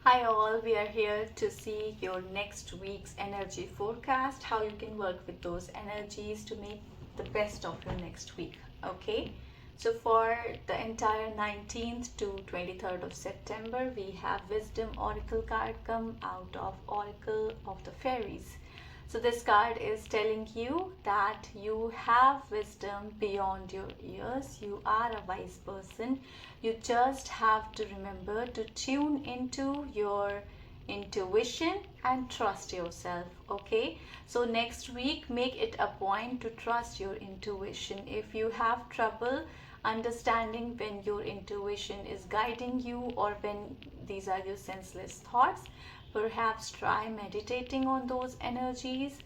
Hi all, we are here to see your next week's energy forecast, how you can work with those energies to make the best of your next week. Okay, so for the entire 19th to 23rd of September, we have Wisdom Oracle card come out of Oracle of the Fairies. So this card is telling you that you have wisdom beyond your years. You are a wise person. You just have to remember to tune into your intuition and trust yourself. Okay, so next week make it a point to trust your intuition. If you have trouble understanding when your intuition is guiding you or when these are your senseless thoughts, perhaps try meditating on those energies.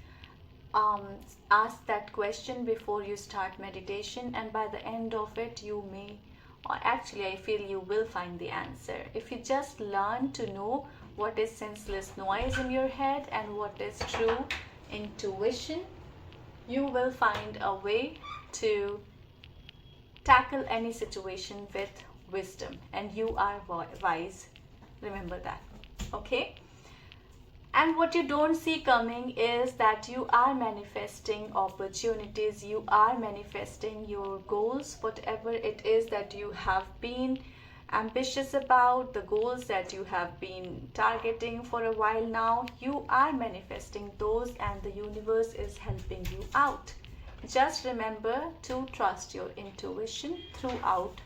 Ask that question before you start meditation, and by the end of it you may, or actually I feel you will find the answer. If you just learn to know what is senseless noise in your head and what is true intuition, you will find a way to tackle any situation with wisdom, and you are wise. Remember that. Okay, and what you don't see coming is that you are manifesting opportunities, you are manifesting your goals, whatever it is that you have been ambitious about, the goals that you have been targeting for a while now. You are manifesting those, and the universe is helping you out. Just remember to trust your intuition throughout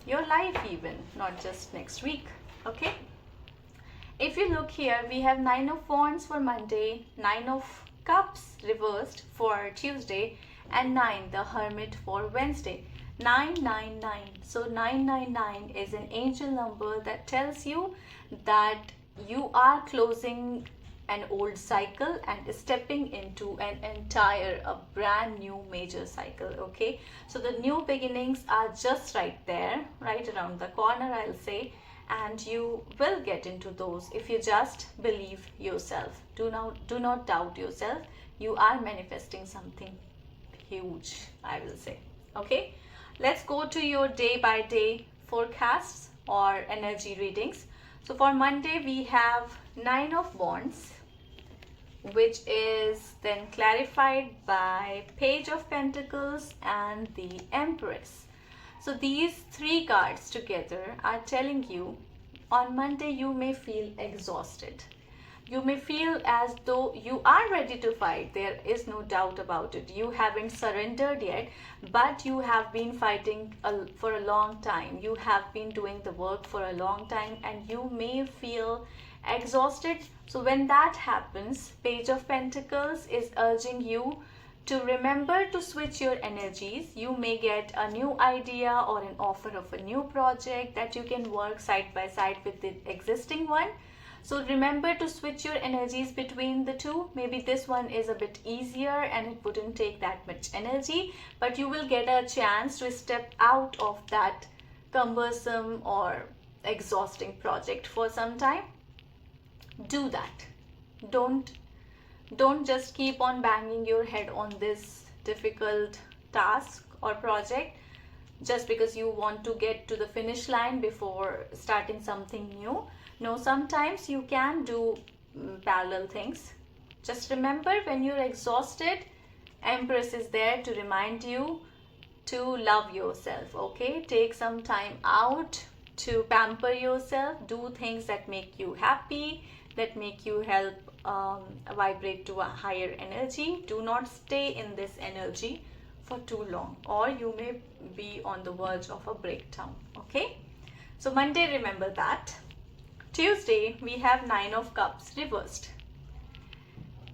your life, even not just next week. Okay, if you look here, we have 9 of Wands for Monday, 9 of Cups reversed for Tuesday, and 9, the Hermit, for Wednesday. 999. So 999 is an angel number that tells you that you are closing an old cycle and stepping into a brand new major cycle. Okay, so the new beginnings are just right there, right around the corner, I'll say, and you will get into those if you just believe yourself. Do not doubt yourself. You are manifesting something huge, I will say. Okay, let's go to your day by day forecasts or energy readings. So for Monday we have 9 of Wands, which is then clarified by Page of Pentacles and the Empress. So these three cards together are telling you on Monday you may feel exhausted. You may feel as though you are ready to fight. There is no doubt about it. You haven't surrendered yet, but you have been fighting for a long time. You have been doing the work for a long time, and you may feel exhausted. So when that happens, Page of Pentacles is urging you to remember to switch your energies. You may get a new idea or an offer of a new project that you can work side by side with the existing one. So remember to switch your energies between the two. Maybe this one is a bit easier and it wouldn't take that much energy, but you will get a chance to step out of that cumbersome or exhausting project for some time. Do that. Don't just keep on banging your head on this difficult task or project just because you want to get to the finish line before starting something new. No, sometimes you can do parallel things. Just remember, when you're exhausted, Empress is there to remind you to love yourself. Okay, take some time out to pamper yourself. Do things that make you happy, that make you help vibrate to a higher energy. Do not stay in this energy for too long, or you may be on the verge of a breakdown. Okay, so Monday, remember that. Tuesday we have 9 of Cups reversed,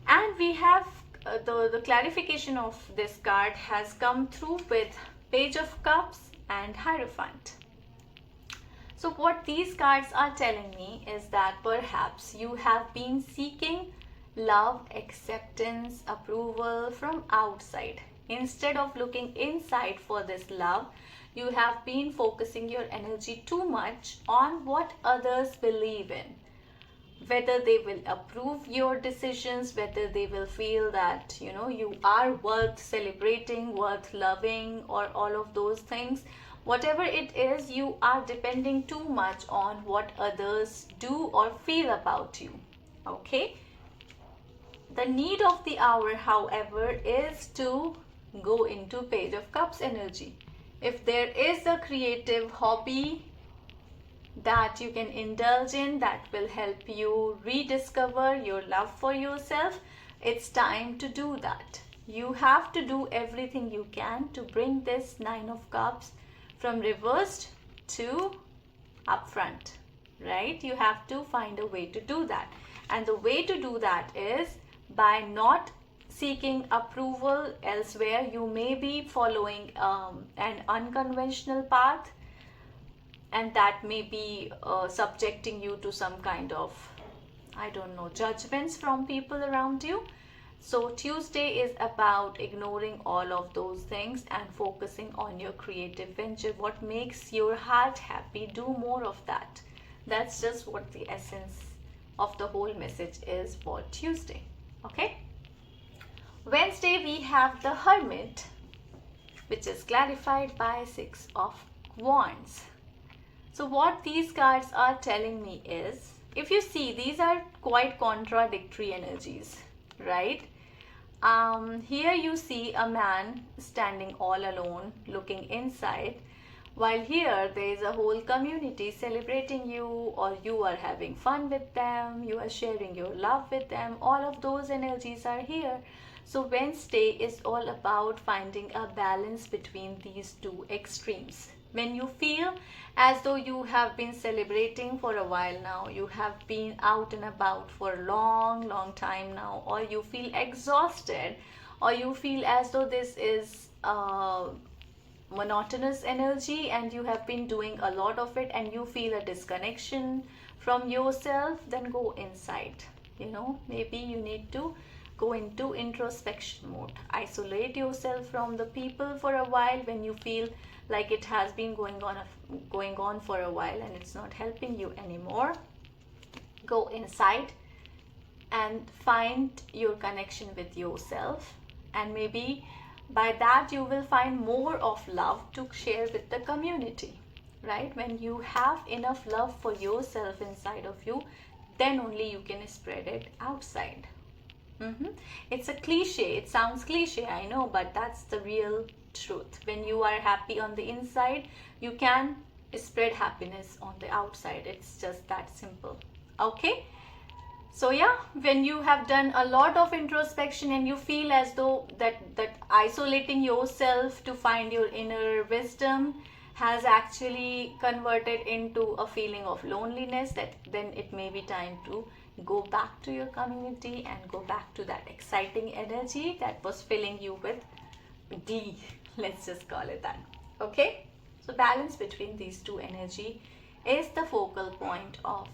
and we have the clarification of this card has come through with Page of Cups and Hierophant. So what these cards are telling me is that perhaps you have been seeking love, acceptance, approval from outside. Instead of looking inside for this love, you have been focusing your energy too much on what others believe in. Whether they will approve your decisions, whether they will feel that you are worth celebrating, worth loving, or all of those things. Whatever it is, you are depending too much on what others do or feel about you. Okay? The need of the hour, however, is to go into Page of Cups energy. If there is a creative hobby that you can indulge in that will help you rediscover your love for yourself, it's time to do that. You have to do everything you can to bring this Nine of Cups from reversed to up front, right? You have to find a way to do that. And the way to do that is by not seeking approval elsewhere. You may be following an unconventional path, and that may be subjecting you to some kind of, I don't know, judgments from people around you. So Tuesday is about ignoring all of those things and focusing on your creative venture. What makes your heart happy, do more of that. That's just what the essence of the whole message is for Tuesday. Okay? Wednesday we have the Hermit, which is clarified by Six of Wands. So what these cards are telling me is, if you see, these are quite contradictory energies, right? Here you see a man standing all alone looking inside, while here there is a whole community celebrating you, or you are having fun with them, you are sharing your love with them. All of those energies are here. So Wednesday is all about finding a balance between these two extremes. When you feel as though you have been celebrating for a while now, you have been out and about for a long time now, or you feel exhausted, or you feel as though this is monotonous energy and you have been doing a lot of it and you feel a disconnection from yourself, then go inside. Maybe you need to go into introspection mode. Isolate yourself from the people for a while when you feel like it has been going on for a while and it's not helping you anymore. Go inside and find your connection with yourself, and maybe by that you will find more of love to share with the community, right? When you have enough love for yourself inside of you, then only you can spread it outside. It's a cliche, it sounds cliche, I know, but that's the real truth. When you are happy on the inside, you can spread happiness on the outside. It's just that simple. Okay? So yeah, when you have done a lot of introspection and you feel as though that isolating yourself to find your inner wisdom has actually converted into a feeling of loneliness, then it may be time to go back to your community and go back to that exciting energy that was filling you with glee. Let's just call it that. Okay? So balance between these two energy is the focal point of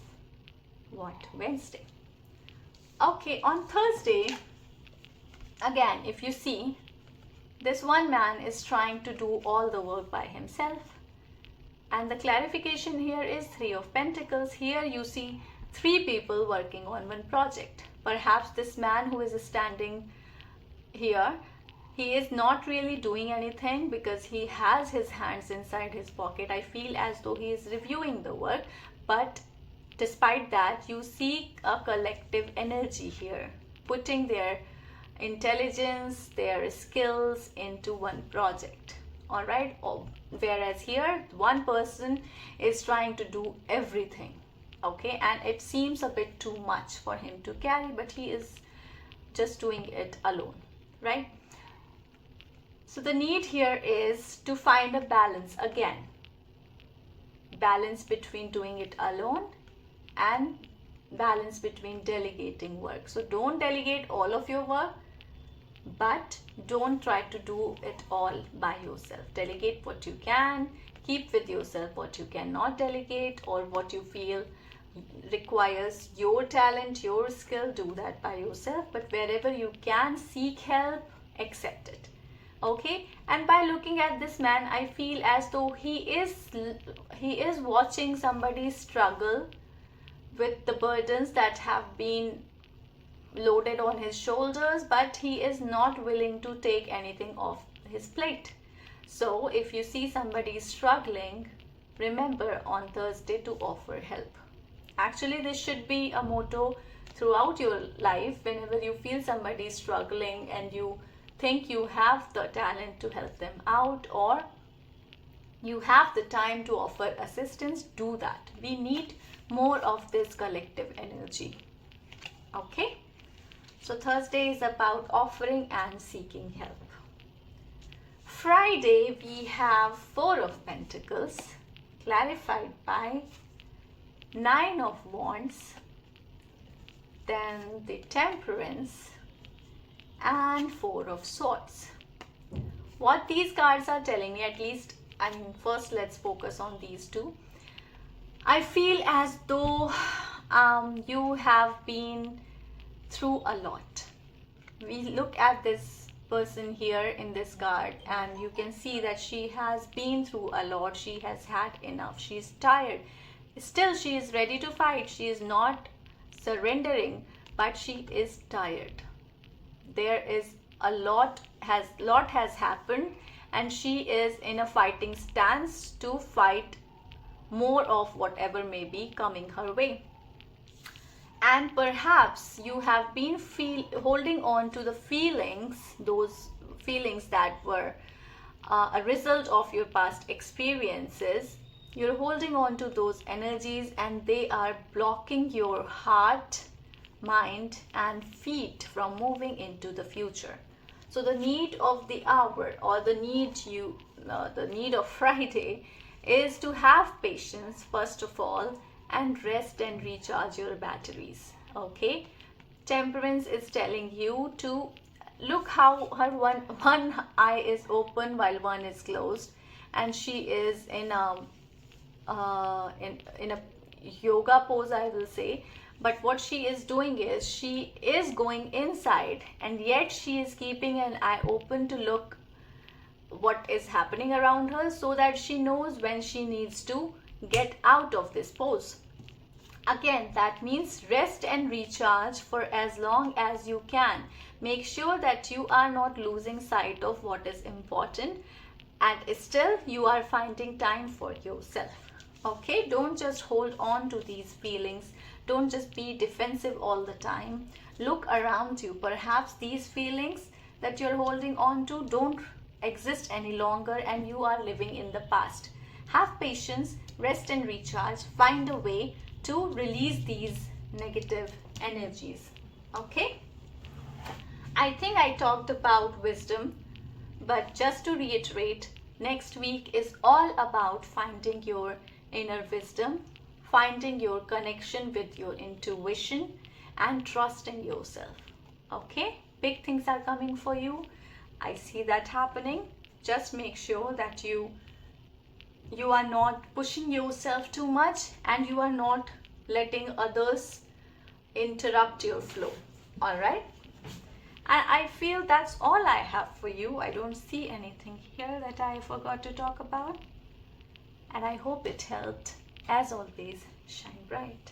what? Wednesday. Okay, on Thursday, again, if you see, this one man is trying to do all the work by himself. And the clarification here is Three of Pentacles. Here you see three people working on one project. Perhaps this man who is standing here, he is not really doing anything because he has his hands inside his pocket. I feel as though he is reviewing the work, but despite that, you see a collective energy here, putting their intelligence, their skills into one project. All right? Whereas here, one person is trying to do everything. Okay? And it seems a bit too much for him to carry, but he is just doing it alone. Right? So the need here is to find a balance again. Balance between doing it alone and balance between delegating work. So don't delegate all of your work, but don't try to do it all by yourself. Delegate what you can, keep with yourself what you cannot delegate, or what you feel requires your talent, your skill, do that by yourself. But wherever you can seek help, accept it. Okay? And by looking at this man, I feel as though he is watching somebody struggle with the burdens that have been loaded on his shoulders, but he is not willing to take anything off his plate. So if you see somebody struggling, remember on Thursday to offer help. Actually, this should be a motto throughout your life. Whenever you feel somebody struggling and you think you have the talent to help them out, or you have the time to offer assistance, do that. We need more of this collective energy. Okay? So Thursday is about offering and seeking help. Friday we have Four of Pentacles clarified by Nine of Wands, then the Temperance and Four of Swords. What these cards are telling me, at least, first let's focus on these two. I feel as though you have been through a lot. We look at this person here in this card and you can see that she has been through a lot. She has had enough. She is tired. Still, she is ready to fight. She is not surrendering, but she is tired. There is a lot has happened, and she is in a fighting stance to fight more of whatever may be coming her way. And perhaps you have been holding on to the feelings, those feelings that were a result of your past experiences. You're holding on to those energies and they are blocking your heart, mind and feet from moving into the future. So the need of the hour, or the need of Friday, is to have patience first of all and rest and recharge your batteries. Okay? Temperance is telling you to look how her one eye is open while one is closed, and she is in a yoga pose, I will say. But what she is doing is she is going inside, and yet she is keeping an eye open to look what is happening around her, so that she knows when she needs to get out of this pose. Again, that means rest and recharge for as long as you can. Make sure that you are not losing sight of what is important, and still you are finding time for yourself. Okay, don't just hold on to these feelings. Don't just be defensive all the time. Look around you. Perhaps these feelings that you're holding on to don't exist any longer and you are living in the past. Have patience, rest and recharge. Find a way to release these negative energies. Okay? I think I talked about wisdom, but just to reiterate, next week is all about finding your inner wisdom, finding your connection with your intuition and trusting yourself. Okay? Big things are coming for you. I see that happening. Just make sure that you are not pushing yourself too much and you are not letting others interrupt your flow. All right? And I feel that's all I have for you. I don't see anything here that I forgot to talk about. And I hope it helped. As always, shine bright.